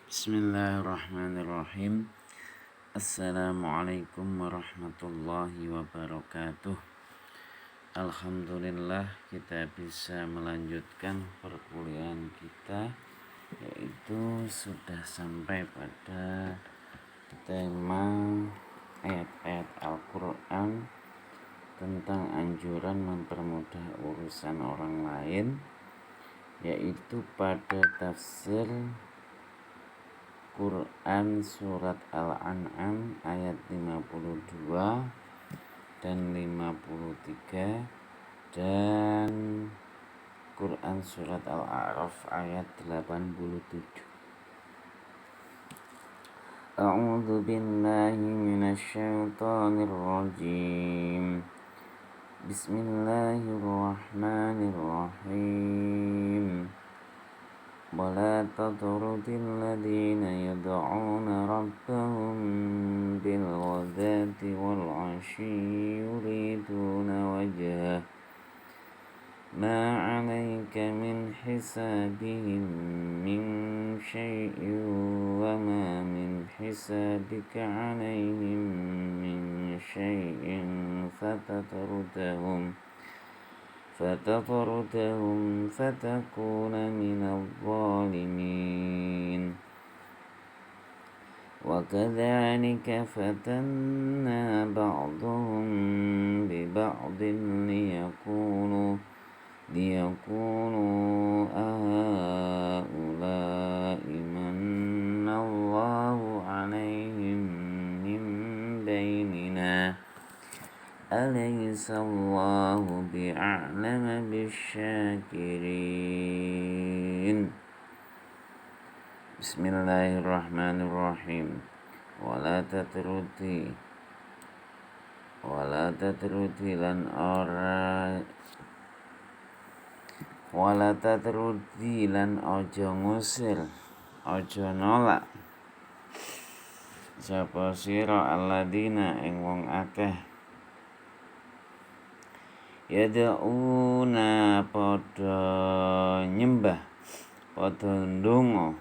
Bismillahirrahmanirrahim. Assalamualaikum warahmatullahi wabarakatuh. Alhamdulillah kita bisa melanjutkan perkuliahan kita, yaitu sudah sampai pada tema ayat-ayat Al-Quran tentang anjuran mempermudah urusan orang lain, yaitu pada tafsir Quran surat Al-An'am ayat 52 dan 53 dan Quran surat Al-A'raf ayat 87. A'udzu billahi minasy syaithanir rajim. Bismillahirrahmanirrahim. ولا تطرد الذين يدعون ربهم بالغداة والعشي يريدون وجهه ما عليك من حسابهم من شيء وما من حسابك عليهم من شيء فتطردهم فتكون من الظالمين وكذلك فتنا بعضهم ببعض ليقولوا أهؤلاء من الله عليهم من بيننا أليس الله بأعلم بالشاكرين. Bismillahirrahmanirrahim. Wala tatrudi lan ojo ngusir, ojo nolak sapa sira alladzina ing wong akeh yad'una padha nyembah, padha ndonga,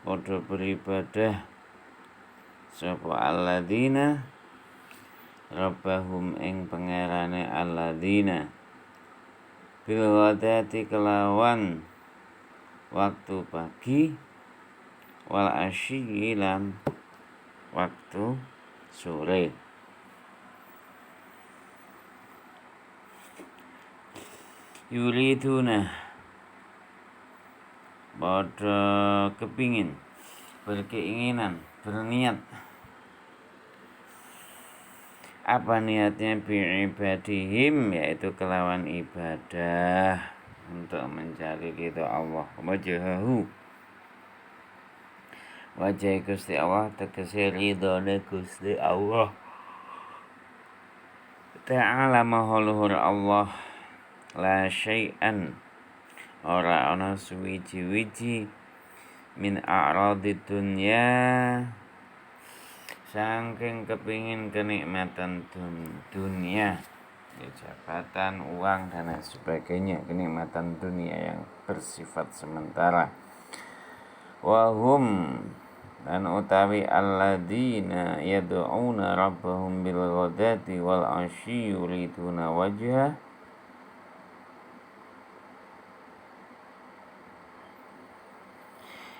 padha beribadah sapa alladzina rabbahum ing pangerane alladzina bil ghadati kelawan waktu pagi wal asyi lan waktu sore. Yuriduna pada kepingin, berkeinginan, berniat. Apa niatnya? Bi'ibadihim, yaitu kelawan ibadah untuk mencari ridho Allah. Wajahahu, wajah Gusti Allah tegese ridhone Gusti Allah ta'ala maha luhur Allah. La syai'an ora ana suwiji-wiji min a'radid dunya saking kepingin kenikmatan dunia, ya, jabatan, uang dan lain sebagainya, kenikmatan dunia yang bersifat sementara. Wahum dan utawi alladzina yad'una rabbahum bil ghadati wal asyi yuriduna wajhah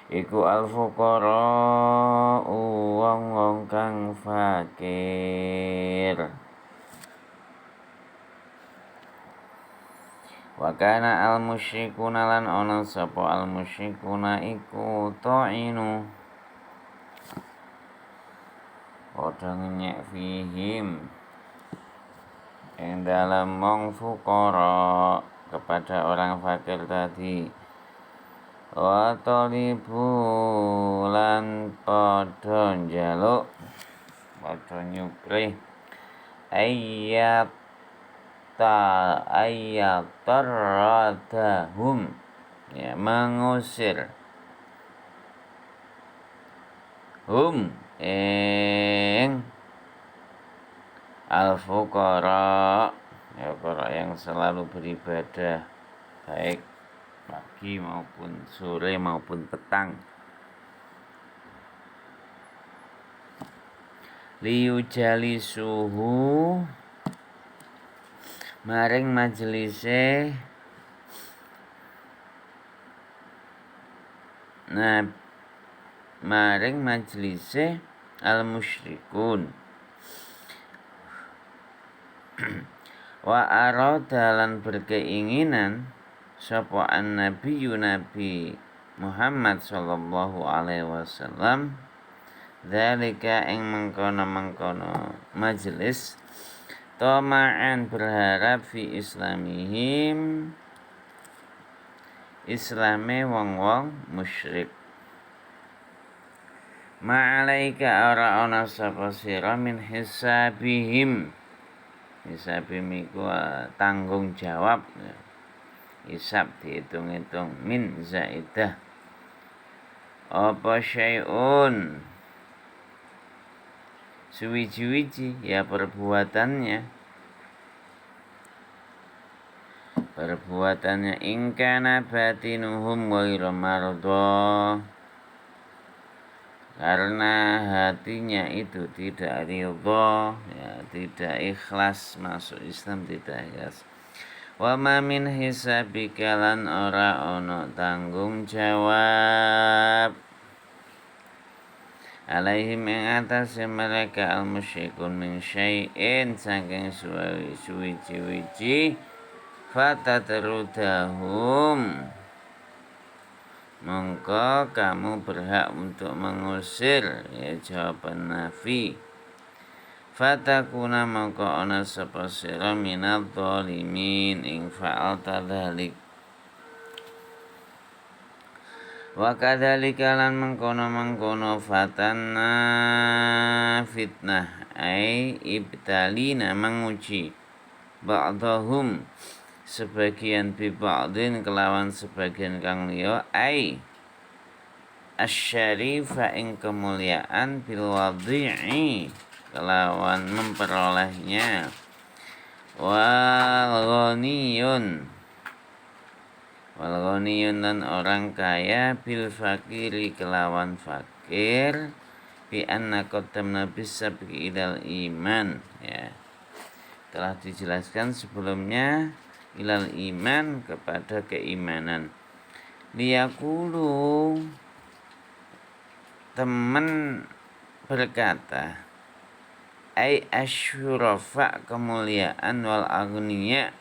iku al-fuqara wong-wong kang fakir. Wa kana al-musyrikuna lan ana sapa al-musyrikuna iku ta'inu padha ngenyek fihim ing dalem wong fuqara kepada orang fakir tadi. Wa talibu lan padha njaluk, padha nyukrih ayyatarradahum, ya, mengusir hum ing al-fuqara, ya, para yang selalu beribadah baik pagi maupun sore maupun petang. liyujalisuhu maring majelise al musyrikun wa arada lan berkeinginan sapa annabiyyu nabi Muhammad sallallahu alaihi wasallam dzalika ing mengkono majelis tama'an berharap fi islamihim islame wong-wong musyrik ma'alaika ora ana sapa sira min hisabihim iku tanggung jawab hisab dihitung-hitung min zaidah apa syai'un suwiji-wiji ya perbuatannya ingkana batinuhum ghairu mardo karena hatinya itu tidak ridha ya, tidak ikhlas masuk Islam, tidak ikhlas. Wa ma min hisabika lan ora ono tanggung jawab alaihim ing atas mereka al musyrikun min syai'in saking suwi-wiji fatatrudahum mongko kamu berhak untuk mengusir ya jawaban nafi fatakuna mongko ana sapa sira minadh dhalimin ing fa'alta dzalik wa kadzalika lan mengkono fatanna fitnah ai ibtalina menguji ba'dahum sebagian bi ba'din kelawan sebagian kang liya ai asyarifa ing kemuliaan bil wadhi'i kelawan memperolehnya wal ghaniyun dan orang kaya bil fakiri kelawan fakir bi anna qaddamna bisabqi ilal iman ya telah dijelaskan sebelumnya ilal iman kepada keimanan liyaqulu teman berkata ai asyurafa kemuliaan wal agniya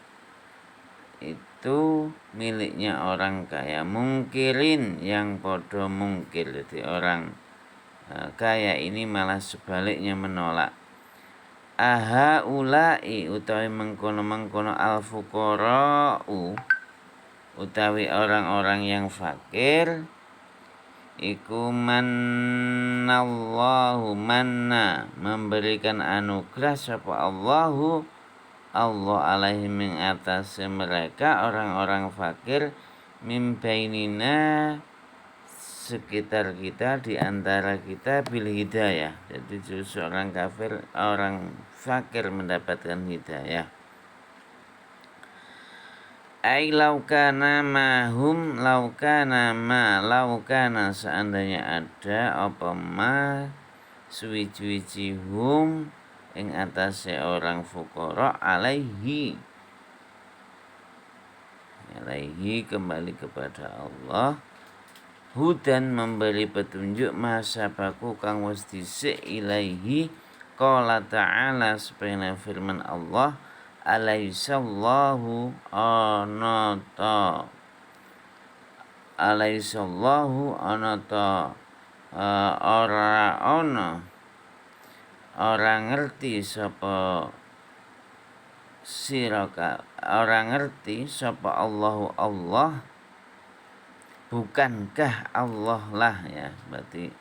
itu miliknya orang kaya mungkirin yang podo mungkir jadi orang kaya ini malah sebaliknya menolak aha ulai utawi mengkono al fuqara'u utawi orang-orang yang fakir iku manallahu manna memberikan anugerah sapa Allah alaihim ing atas mereka orang-orang fakir mim bainina sekitar kita di antara kita bil hidayah jadi justru orang fakir mendapatkan hidayah ai laukana seandainya ada apa ma suwi-wiji hum ing atase orang fuqara alaihi kembali kepada Allah hudan memberi petunjuk masabaku kang wis dhisik ilaihi qala ta'ala supaya firman Allah alaihissallahu anata ora ngerti sapa siraka ora ngerti sapa Allahu Allah bukankah Allah lah ya berarti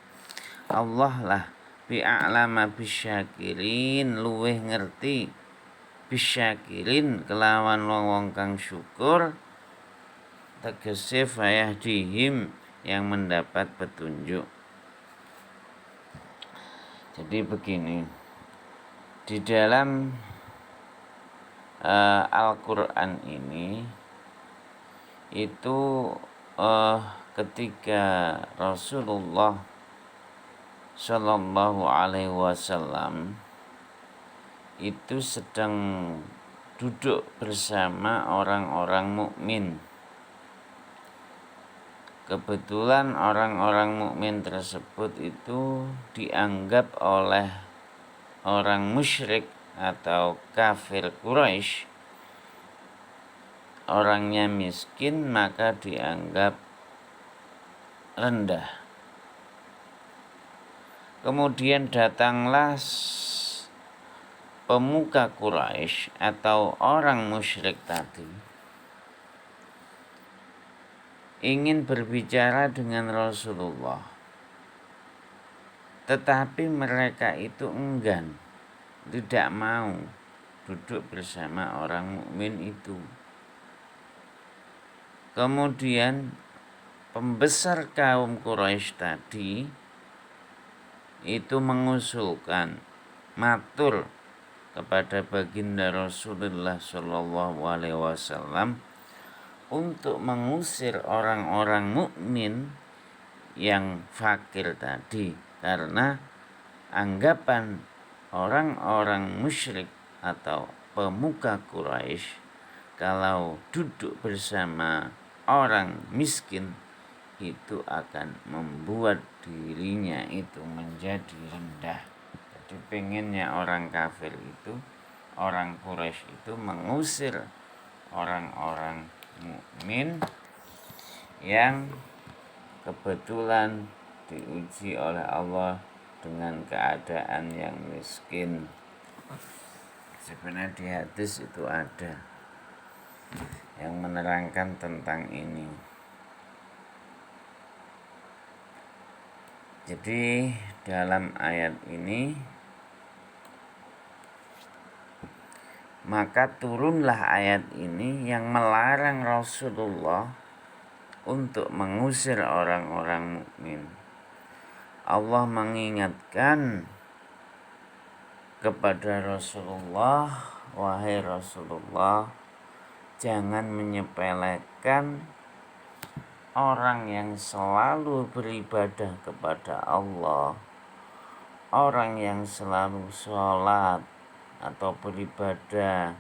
Allah lah bi'a'lama bisyakirin luweh ngerti bisyakirin kelawan wong kang syukur tegese fayahdihim yang mendapat petunjuk. Jadi begini, di dalam Al-Quran ini itu ketika Rasulullah Shallallahu Alaihi Wasallam itu sedang duduk bersama orang-orang mukmin. Kebetulan orang-orang mukmin tersebut itu dianggap oleh orang musyrik atau kafir Quraisy orangnya miskin, maka dianggap rendah. Kemudian datanglah pemuka Quraisy atau orang musyrik tadi ingin berbicara dengan Rasulullah, tetapi mereka itu enggan, tidak mau duduk bersama orang mukmin itu. Kemudian pembesar kaum Quraisy tadi itu mengusulkan, matur kepada baginda Rasulullah Shallallahu Alaihi Wasallam untuk mengusir orang-orang mukmin yang fakir tadi, karena anggapan orang-orang musyrik atau pemuka Quraisy kalau duduk bersama orang miskin itu akan membuat dirinya itu menjadi rendah. Jadi pengennya orang kafir itu, orang Quraisy itu mengusir orang-orang mukmin yang kebetulan diuji oleh Allah dengan keadaan yang miskin. Sebenarnya di hadis itu ada yang menerangkan tentang ini. Jadi dalam ayat ini, maka turunlah ayat ini yang melarang Rasulullah untuk mengusir orang-orang mukmin. Allah mengingatkan kepada Rasulullah, wahai Rasulullah, jangan menyepelekan orang yang selalu beribadah kepada Allah, orang yang selalu sholat atau beribadah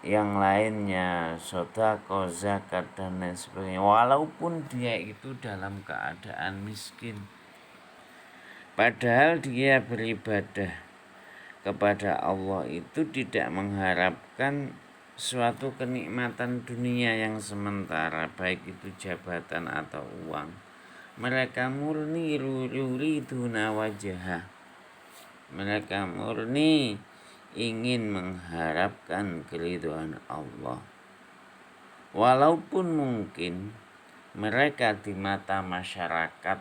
yang lainnya, sedekah, zakat dan lain sebagainya, walaupun dia itu dalam keadaan miskin. Padahal dia beribadah kepada Allah itu tidak mengharapkan suatu kenikmatan dunia yang sementara, baik itu jabatan atau uang. Mereka murni yuriduna wajhah. Mereka murni ingin mengharapkan keridhaan Allah. Walaupun mungkin mereka di mata masyarakat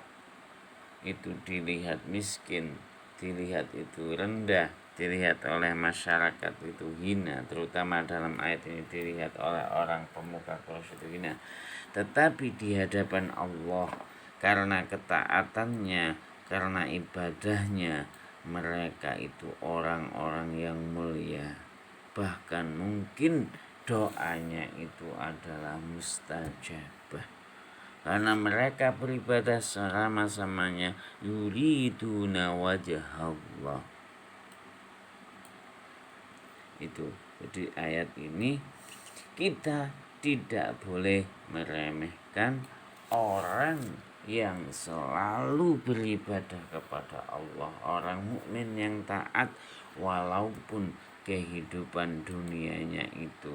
itu dilihat miskin, dilihat itu rendah, dilihat oleh masyarakat itu hina, terutama dalam ayat ini dilihat oleh orang pemuka Quraisy itu hina. Tetapi di hadapan Allah, karena ketaatannya, karena ibadahnya, mereka itu orang-orang yang mulia. Bahkan mungkin doanya itu adalah mustajabah, karena mereka beribadah sama-samanya yuriduna wajah Allah. Itu. Jadi ayat ini kita tidak boleh meremehkan orang yang selalu beribadah kepada Allah, orang mukmin yang taat walaupun kehidupan dunianya itu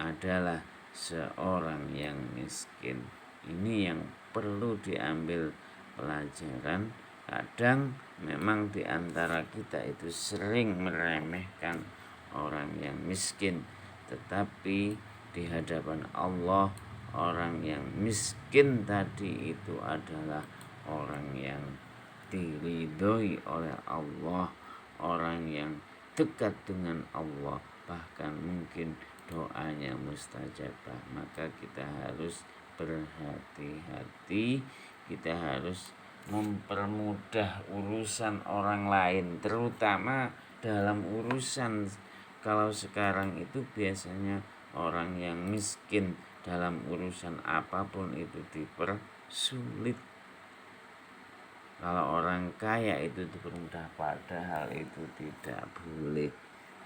adalah seorang yang miskin. Ini yang perlu diambil pelajaran. Kadang memang di antara kita itu sering meremehkan orang yang miskin, tetapi di hadapan Allah, orang yang miskin tadi itu adalah orang yang diridhoi oleh Allah, orang yang dekat dengan Allah, bahkan mungkin doanya mustajabah. Maka kita harus berhati-hati, kita harus mempermudah urusan orang lain, terutama dalam urusan, kalau sekarang itu biasanya orang yang miskin dalam urusan apapun itu dipersulit. Kalau orang kaya itu dipermudah, padahal itu tidak boleh.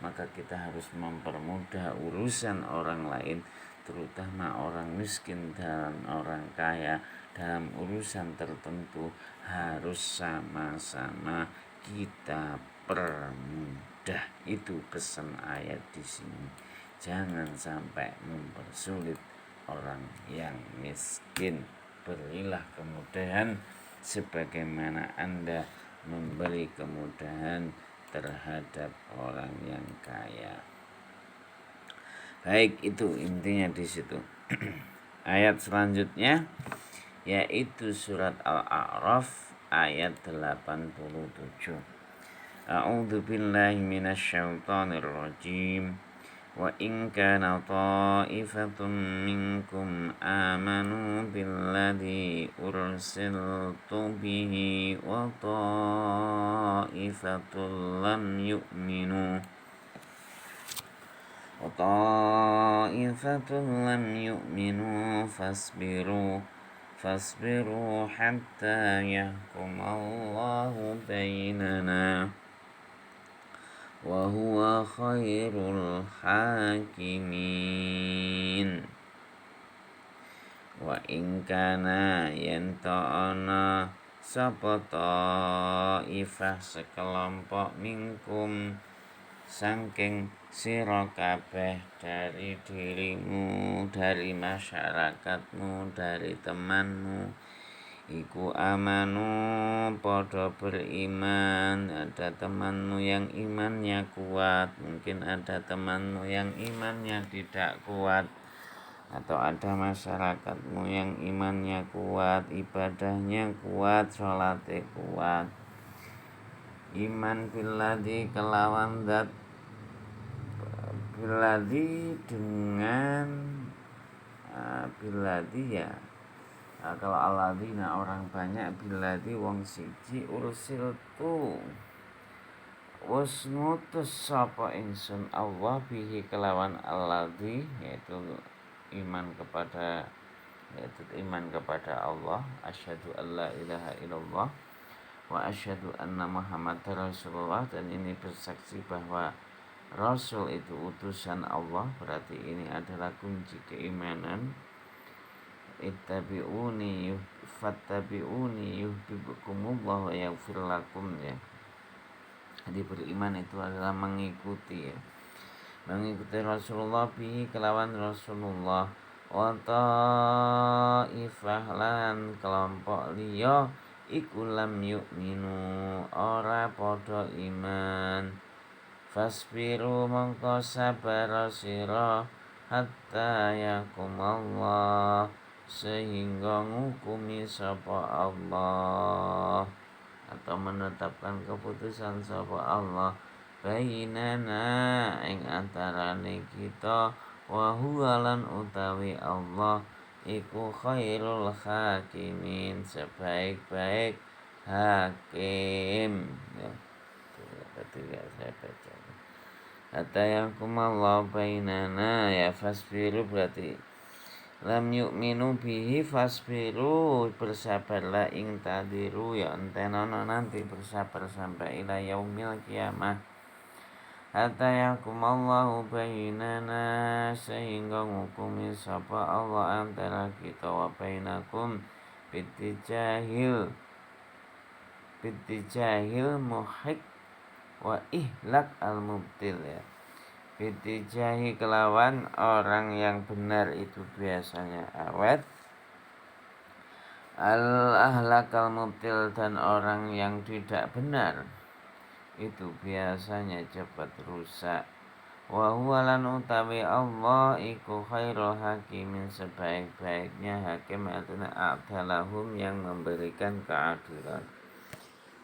Maka kita harus mempermudah urusan orang lain, terutama orang miskin dan orang kaya. Dalam urusan tertentu harus sama-sama kita permudah. Itu pesan ayat di sini. Jangan sampai mempersulit orang yang miskin. Berilah kemudahan sebagaimana Anda memberi kemudahan terhadap orang yang kaya. Baik, itu intinya di situ. Ayat selanjutnya yaitu surat Al-A'raf ayat 87. A'udzu billahi minasyaitonir rajim. Wa in kana ta'ifatun minkum amanu billadzi ursiltu bihi wa ta'ifatul lam yu'minu fasbiru hatta yahkumallahu bainana wa huwa khairul hakimin. Wa in kana yanta'ana sapa ta'ifah sekelompok minkum saking sira kabeh dari dirimu, dari masyarakatmu, dari temanmu, iku amanu podo beriman. Ada temanmu yang imannya kuat, mungkin ada temanmu yang imannya tidak kuat, atau ada masyarakatmu yang imannya kuat, ibadahnya kuat, sholatnya kuat. Iman billadzi kelawan zat, billadzi dengan billadzi ya. Kalau alladzina orang banyak, billadzi wong siji, ursil tu wis ngutus sapa ingsun Allah bihi kelawan alladzi, yaitu iman kepada Allah. Asyhadu alla ilaha illallah wa asyhadu anna Muhammadar Rasulullah, dan ini bersaksi bahwa Rasul itu utusan Allah. Berarti ini adalah kunci keimanan. Ittabi'uni fattabi'uni yuhibbukumullah wa yaghfir lakum, ya. Jadi beriman itu adalah mengikuti, ya. Mengikuti Rasulullah bihi kelawan Rasulullah, wa ta'ifah lan kelompok liya iku lam yu'minu ora padha iman. Fasbiru mongko sabar sira hatta yakumallah sehingga ngukumi sapa Allah atau menetapkan keputusan sapa Allah bainana ing antarane kita wa huwa lan utawi Allah iku khairul hakimin, sebaik-baik hakim, ya. Tidak saya baca. Hatta yakumallahu bainana, ya. Fasbiru berarti lam yu'minu bihi fasbiru, bersabarlah, ing tadiru, ya entenono nanti bersabar sampai ila yaumil kiamah. Hatta yakumallahu bainana sehingga ngukumi sapa Allah antara kita wa bainakum bitijahil muhik wa ihlak al mubtil, ya. Bitijahi kelawan orang yang benar itu biasanya awet, al ahlak al mubtil dan orang yang tidak benar itu biasanya cepat rusak. Wa huwa lan utawi Allah iku khairul hakimin, sebaik-baiknya hakim, artinya a'dalahum, yang memberikan keadilan.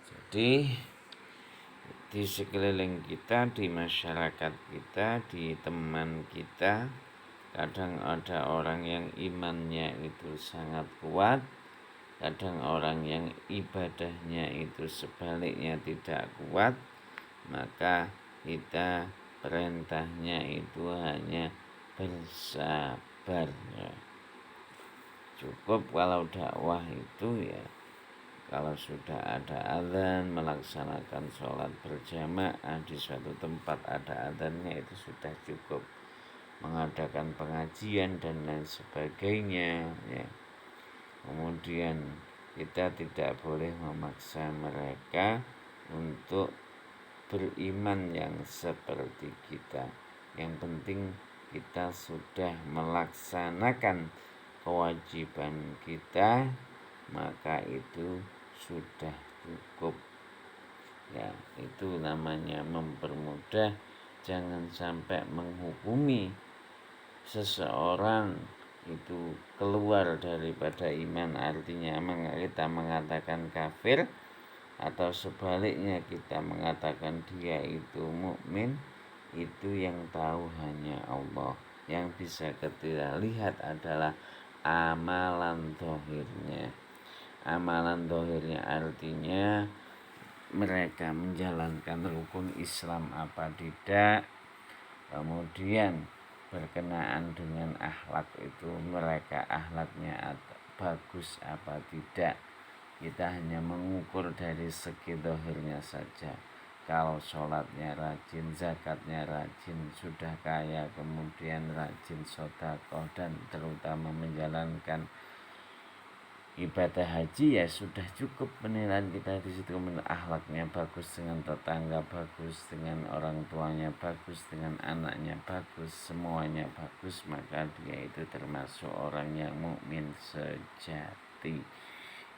Jadi di sekeliling kita, di masyarakat kita, di teman kita, kadang ada orang yang imannya itu sangat kuat, kadang orang yang ibadahnya itu sebaliknya tidak kuat. Maka kita perintahnya itu hanya bersabar, ya. Cukup kalau dakwah itu, ya, Kalau sudah ada azan, melaksanakan sholat berjamaah di suatu tempat ada azannya itu sudah cukup. Mengadakan pengajian dan lain sebagainya, ya. Kemudian kita tidak boleh memaksa mereka untuk beriman yang seperti kita. Yang penting kita sudah melaksanakan kewajiban kita, maka itu sudah cukup. Ya, itu namanya mempermudah. Jangan sampai menghukumi seseorang itu keluar daripada iman, artinya kita mengatakan kafir, atau sebaliknya kita mengatakan dia itu mukmin. Itu yang tahu hanya Allah. Yang bisa kita lihat adalah amalan zahirnya. Amalan zahirnya artinya mereka menjalankan rukun Islam apa tidak, kemudian berkenaan dengan akhlak itu mereka akhlaknya bagus apa tidak. Kita hanya mengukur dari segi zahirnya saja. Kalau sholatnya rajin, zakatnya rajin, sudah kaya, kemudian rajin sedekah dan terutama menjalankan ibadah haji, ya sudah cukup penilaian kita di situ. Akhlaknya bagus dengan tetangga, bagus dengan orang tuanya, bagus dengan anaknya, bagus, semuanya bagus, maka dia itu termasuk orang yang mukmin sejati.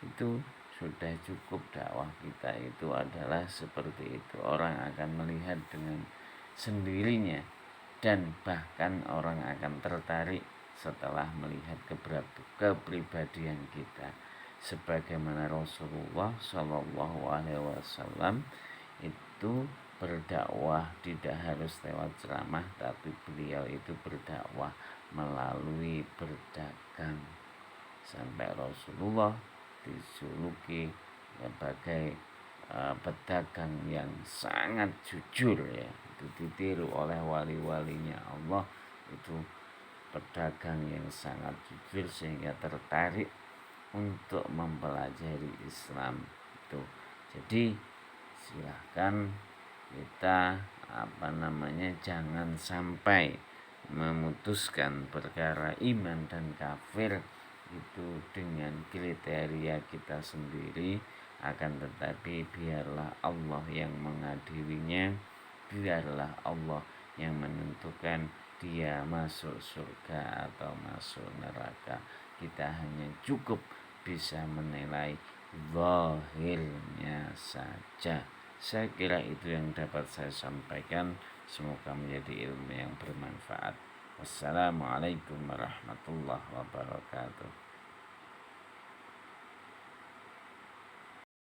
Itu sudah cukup. Dakwah kita itu adalah seperti itu. Orang akan melihat dengan sendirinya, dan bahkan orang akan tertarik setelah melihat kepribadian kita. Sebagaimana Rasulullah Shallallahu Alaihi Wasallam itu berdakwah tidak harus lewat ceramah, tapi beliau itu berdakwah melalui berdagang. Sampai Rasulullah dijuluki sebagai pedagang yang sangat jujur, ya. Itu ditiru oleh wali-walinya Allah, itu pedagang yang sangat jujur sehingga tertarik untuk mempelajari Islam itu. Jadi silahkan kita jangan sampai memutuskan perkara iman dan kafir itu dengan kriteria kita sendiri, akan tetapi biarlah Allah yang mengadilinya, biarlah Allah yang menentukan dia masuk surga atau masuk neraka. Kita hanya cukup bisa menilai zahirnya saja. Saya kira itu yang dapat saya sampaikan. Semoga menjadi ilmu yang bermanfaat. Wassalamualaikum warahmatullahi wabarakatuh.